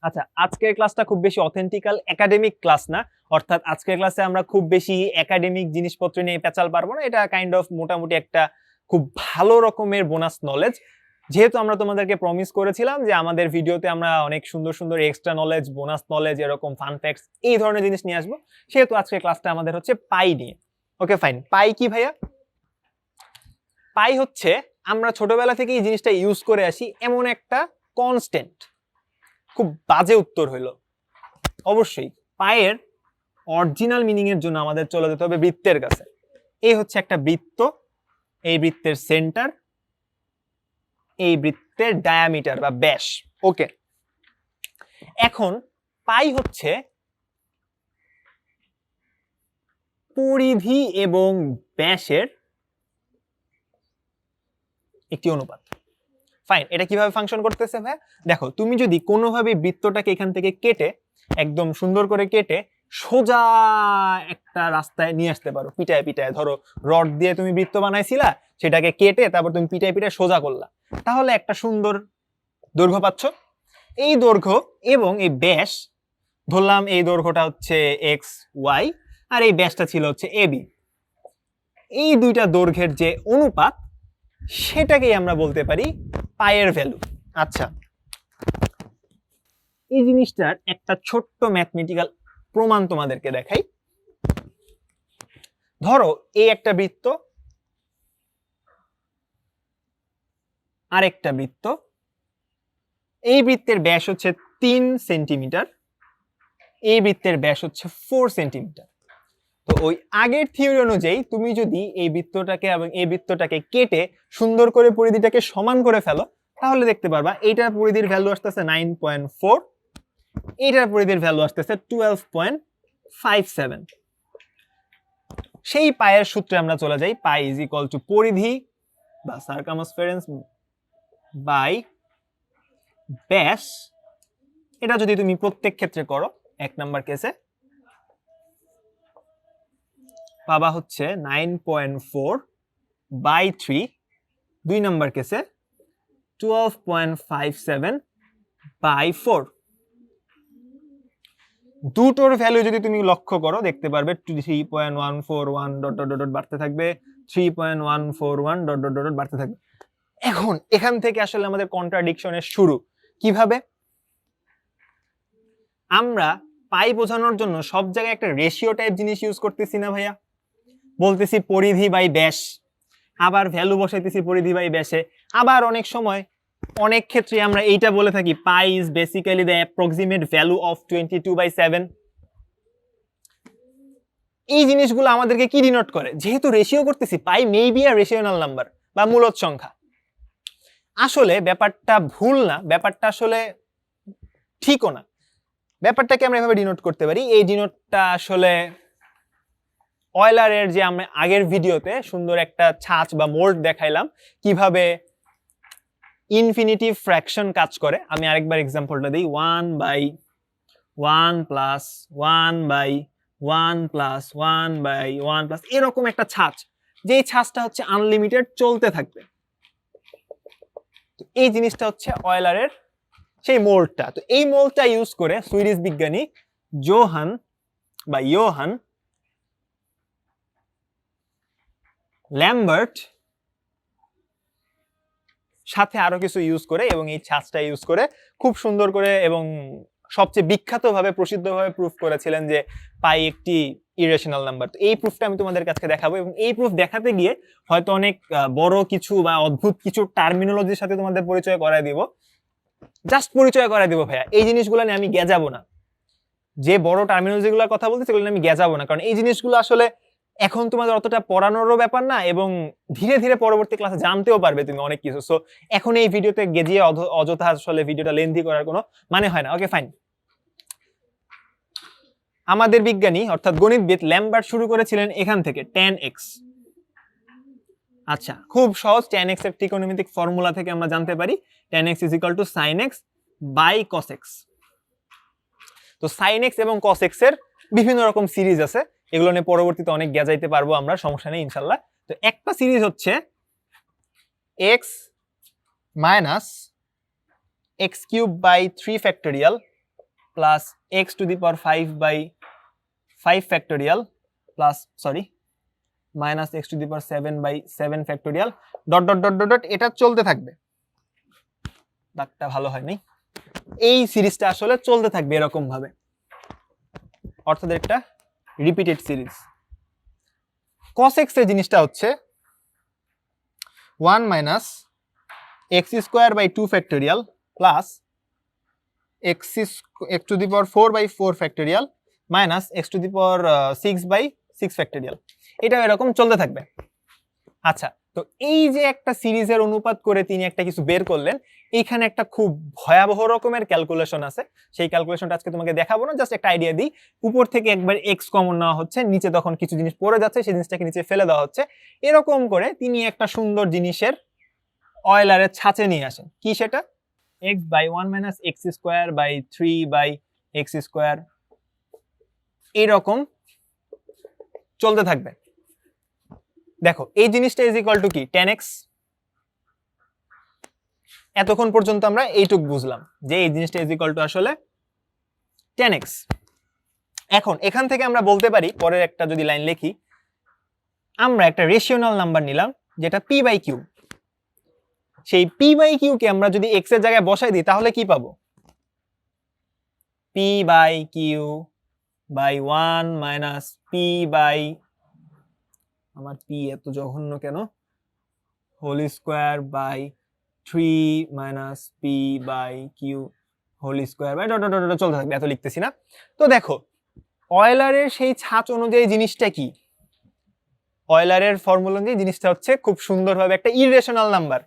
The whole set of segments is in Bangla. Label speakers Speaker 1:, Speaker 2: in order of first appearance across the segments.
Speaker 1: আচ্ছা, আজকের ক্লাসটা খুব বেশি অথেন্টিক্যাল একাডেমিক ক্লাস না, অর্থাৎ আজকের ক্লাসে আমরা খুব বেশি একাডেমিক জিনিসপত্র নিয়ে পেঁচাল পারবো না। এটা কাইন্ড অফ মোটামুটি একটা খুব ভালো রকমের বোনাস নলেজ। যেহেতু আমরা তোমাদেরকে প্রমিস করেছিলাম যে আমাদের ভিডিওতে আমরা অনেক সুন্দর সুন্দর এক্সট্রা নলেজ, বোনাস নলেজ, এরকম ফান ফ্যাক্টস এই ধরনের জিনিস নিয়ে আসবো, সেহেতু আজকের ক্লাসটা আমাদের হচ্ছে পাই নিয়ে। Okay fine. পাই কি ভাইয়া? পাই হচ্ছে আমরা ছোটবেলা থেকে এই জিনিসটা ইউজ করে আসি এমন একটা কনস্ট্যান্ট। খুব বাজে উত্তর হইল। অবশ্যই পায়ের অরিজিনাল মিনিং এর জন্য আমাদের চলে যেতে হবে বৃত্তের কাছে। এই হচ্ছে একটা বৃত্ত, এই বৃত্তের সেন্টার, এই বৃত্তের ডায়ামিটার বা ব্যাস। ওকে, এখন পাই হচ্ছে পরিধি এবং ব্যাসের একটি অনুপাত। ফাইন, এটা কিভাবে ফাংশন করতেছে ভাই? দেখো, তুমি যদি কোনোভাবে বৃত্তটাকে এখান থেকে কেটে, একদম সুন্দর করে কেটে সোজা একটা রাস্তায় নিয়ে আসতে পারো, পিটায় পিটায়, ধরো রড দিয়ে তুমি বৃত্ত বানাইছিলা, সেটাকে কেটে তারপর তুমি পিটায় পিটায় সোজা করলা, তাহলে একটা সুন্দর দৈর্ঘ্য পাচ্ছ। এই দৈর্ঘ্য এবং এই ব্যাস, ধরলাম এই দৈর্ঘ্যটা হচ্ছে এক্স ওয়াই আর এই ব্যাসটা ছিল হচ্ছে এবি। এই দুইটা দৈর্ঘ্যের যে অনুপাত, সেটাকেই আমরা বলতে পারি পায়ের ভ্যালু। আচ্ছা, এই জিনিসটার একটা ছোট্ট ম্যাথমেটিক্যাল প্রমাণ তোমাদেরকে দেখাই। ধরো এই একটা বৃত্ত, আরেকটা বৃত্ত, এই বৃত্তের ব্যাস হচ্ছে 3 সেন্টিমিটার, এই বৃত্তের ব্যাস হচ্ছে 4 সেন্টিমিটার। তো ওই আগের থিওরি অনুযায়ী তুমি যদি এই বৃত্তটাকে এবং এই বৃত্তটাকে কেটে সুন্দর করে পরিধিটাকে সমান করে ফেলো, তাহলে দেখতে পারবা এইটার পরিধির ভ্যালু আসতেছে 9.4, এইটার পরিধির ভ্যালু আসতেছে 12.57। সেই পায়ের সূত্রে আমরা চলে যাই। পাই ইজ ইকুয়াল টু পরিধি বা সার্কামস্ফেরেন্স বাই ব্যাস। এটা যদি তুমি প্রত্যেক ক্ষেত্রে করো, 1 নাম্বার কেসে পাবা হচ্ছে 9.4 বাই 3, 2 নাম্বার কেসে 12.57 বাই 4। দুটোর ভ্যালু যদি তুমি লক্ষ্য করো, দেখতে পারবে 3.141 ডট ডট ডট বাড়তে থাকবে, 3.141 ডট ডট ডট বাড়তে থাকবে। এখন এখান থেকে আসলে আমাদের কন্ট্রাডিকশনের শুরু। কিভাবে? আমরা পাই বোঝানোর জন্য সব জায়গায় একটা রেশিও টাইপ জিনিস ইউজ করতেছি না ভাইয়া? বলতেছি পরিধি বাই ব্যাস, আবার ভ্যালু বসাইতেছি পরিধি বাই ব্যাসে, আবার অনেক সময় অনেক ক্ষেত্রে আমরা এইটা বলে থাকি pi is basically the approximate value of 22/7। এই জিনিসগুলো আমাদেরকে কি ডিনোট করে? যেহেতু রেশিও করতেছি, পাই মে বি আ রেশিওনাল নাম্বার বা মূলদ সংখ্যা। আসলে ব্যাপারটা ভুল না, ব্যাপারটা আসলে ঠিকও না। ব্যাপারটাকে আমরা এভাবে ডিনোট করতে পারি। এই ডিনোটটা আসলে অয়লারের যে আমরা আগের ভিডিওতে সুন্দর একটা ছাঁচ বা মোল্ড দেখাইলাম কিভাবে ইনফিনিটিভ ফ্র্যাকশন কাজ করে, আমি আরেকবার এক্সাম্পলটা দিই। 1/1 প্লাস 1/1 প্লাস 1/1 প্লাস, এরকম একটা ছাঁচ, যে ছাঁচটা হচ্ছে আনলিমিটেড চলতে থাকবে। এই জিনিসটা হচ্ছে অয়লারের সেই মোল্ডটা। তো এই মোল্ডটা ইউজ করে সুইডিশ বিজ্ঞানী ইয়োহান ল্যাম্বার্ট সাথে আরো কিছু ইউজ করে, এবং এই ছাঁচটা ইউজ করে খুব সুন্দর করে এবং সবচেয়ে বিখ্যাতভাবে প্রসিদ্ধভাবে প্রুফ করেছিলেন যে পাই একটি ইরেশনাল নাম্বার। তো এই প্রুফটা আমি তোমাদের কাছে দেখাবো, এবং এই প্রুফ দেখাতে গিয়ে হয়তো অনেক বড় কিছু বা অদ্ভুত কিছু টার্মিনোলজির সাথে তোমাদের পরিচয় করায় দিব। জাস্ট পরিচয় করায় দিব ভাইয়া, এই জিনিসগুলো নিয়ে আমি গেজাবো না। যে বড় টার্মিনোলজিগুলোর কথা বলতে সেগুলো নিয়ে আমি গেজাবো না, কারণ এই জিনিসগুলো আসলে এখন তোমাদের অতটা পড়ানোরও ব্যাপার না, এবং ধীরে ধীরে পরবর্তী ক্লাসে জানতেও পারবে তুমি অনেক কিছু। সো এখন এই ভিডিওতে গেজিয়ে অযথা আসলে ভিডিওটা লেন্থি করার কোনো মানে হয় না। Okay fine. আমাদের বিজ্ঞানী অর্থাৎ গণিতবিদ ল্যাম্বার্ট শুরু করেছিলেন এখান থেকে, tan x। আচ্ছা, খুব সহজ। tan x এর ত্রিকোণমিতিক ফর্মুলা থেকে আমরা জানতে পারি tan x = sin x by cos x। তো sin x এবং cos x এর বিভিন্ন রকম সিরিজ আছে, এগুলো নিয়ে পরবর্তীতে অনেক গেজাইতে পারবো আমরা, সমস্যা নেই ইনশাল্লাহ। তো একটা সিরিজ হচ্ছে x - x³ by 3 factorial plus x to the power 5 factorial plus minus x to the power 7 factorial dot dot dot dot dot, এটা চলতে থাকবে। দাগটা ভালো হয় নাই। এই সিরিজটা আসলে চলতে থাকবে এরকম ভাবে, অর্থাৎ একটা রিপিটেড সিরিজ। cos x এর জিনিসটা হচ্ছে 1 minus x square by 2 factorial plus x to the power 4/4 factorial minus x to the power 6/6 factorial. এটা এরকম চলতে থাকবে। আচ্ছা, তো এই যে একটা সিরিজের অনুপাত করে তিনি একটা কিছু বের করলেন, এইখানে একটা খুব ভয়াবহ রকমের ক্যালকুলেশন আছে। সেই ক্যালকুলেশনটা আজকে তোমাকে দেখাবো না, জাস্ট একটা আইডিয়া দিই। উপর থেকে একবার এক্স কমন নেওয়া হচ্ছে, নিচে তখন কিছু জিনিস পড়ে যাচ্ছে, সেই জিনিসটাকে নিচে ফেলে দেওয়া হচ্ছে। এরকম করে তিনি একটা সুন্দর জিনিসের অয়েলারের ছাঁচে নিয়ে আসেন। কি সেটা? X by 1 minus x square by 3/x square, এইরকম চলতে থাকবে। দেখো এই জিনিসটা ইজ ইকুয়াল টু কি? 10x। এতক্ষণ পর্যন্ত আমরা এইটুক বুঝলাম যে এই জিনিসটা ইজ ইকুয়াল টু আসলে 10x। এখন এখান থেকে আমরা বলতে পারি, পরের একটা যদি লাইন লিখি, আমরা একটা রেশিওনাল নাম্বার নিলাম যেটা p/q। সেই p/q কে আমরা যদি x এর জায়গায় বসাই দিই তাহলে কি পাবো? p/q বাই 1 মাইনাস আমার p এত জঘন্য কেন, whole square by 3 minus p/q whole square by dot dot dot চলতে থাকবে। এত লিখতেছি না। তো দেখো অয়েলারের সেই ছাঁচ অনুযায়ী জিনিসটা কি? অয়েলারের ফর্মুলা অনুযায়ী জিনিসটা হচ্ছে খুব সুন্দরভাবে একটা ইররেশনাল নাম্বার।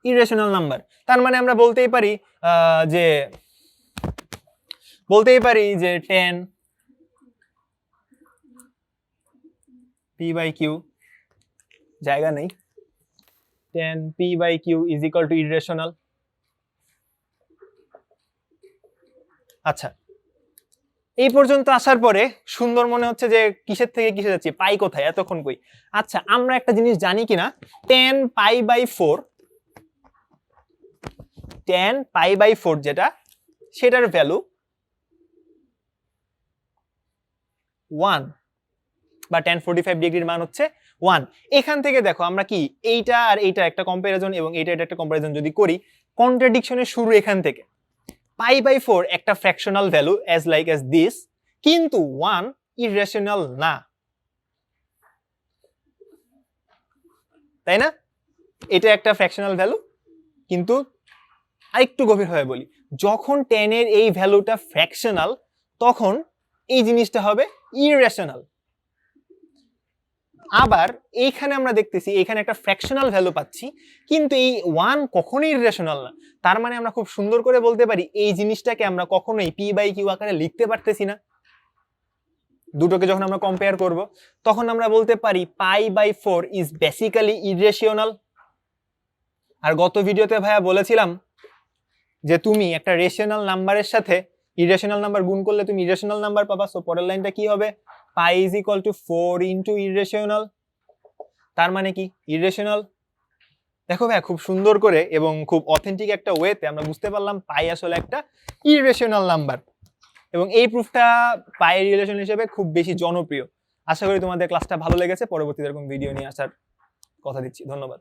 Speaker 1: ইররেশনাল নাম্বার তার মানে আমরা বলতেই পারি যে 10 p/q, জায়গা নেই, 10 p/q is equal to irrational. আচ্ছা, এই পর্যন্ত আসার পরে সুন্দর মনে হচ্ছে যে কিসের থেকে কিসে যাচ্ছি, পাই কোথায়, এতক্ষণ কই। আচ্ছা, আমরা একটা জিনিস জানি কিনা, 10 পাই/4 যেটা, সেটার ভ্যালু 1 বা 1045 ডিগ্রির মান হচ্ছে 1। এখান থেকে দেখো আমরা কি এইটা আর এইটা একটা কম্পারিজন এবং এইটা একটা কম্পারিজন যদি করি, কন্ট্রাডিকশনের শুরু এখান থেকে। পাই/4 একটা fractional value as like as this, কিন্তু 1 ইররেশনাল না, তাই না? এটা একটা ফ্র্যাকশনাল ভ্যালু, কিন্তু আরেকটু গভীরভাবে বলি, যখন 10 এর এই ভ্যালুটা ফ্র্যাকশনাল তখন এই জিনিসটা হবে ইররেশনাল। আবার এইখানে আমরা দেখতেছি এখানে একটা ফ্র্যাকশনাল ভ্যালু পাচ্ছি, কিন্তু এই 1 কখনোই ইররেশনাল না। তার মানে আমরা খুব সুন্দর করে বলতে পারি এই জিনিসটাকে আমরা কখনোই p/q আকারে লিখতে পারতেছি না। দুটোকে যখন আমরা কম্পেয়ার করব তখন আমরা বলতে পারি পাই/4 ইজ বেসিক্যালি ইররেশনাল। আর গত ভিডিওতে ভাইয়া বলেছিলাম যে তুমি একটা রেশনাল নাম্বারের সাথে ইররেশনাল নাম্বার গুণ করলে তুমি ইররেশনাল নাম্বার পাবা। সো পরের লাইনটা কি হবে? পাই is equal to 4 into irrational. তার মানে কি? ইররেশনাল। দেখো ভাই খুব সুন্দর করে এবং খুব অথেন্টিক একটা ওয়েতে আমরা বুঝতে পারলাম পাই আসলে একটা ইররেশনাল নাম্বার, এবং এই প্রুফটা পাই রিলেশন হিসেবে খুব বেশি জনপ্রিয়। আশা করি তোমাদের ক্লাসটা ভালো লেগেছে। পরবর্তীতে এরকম ভিডিও নিয়ে আসার কথা দিচ্ছি। ধন্যবাদ।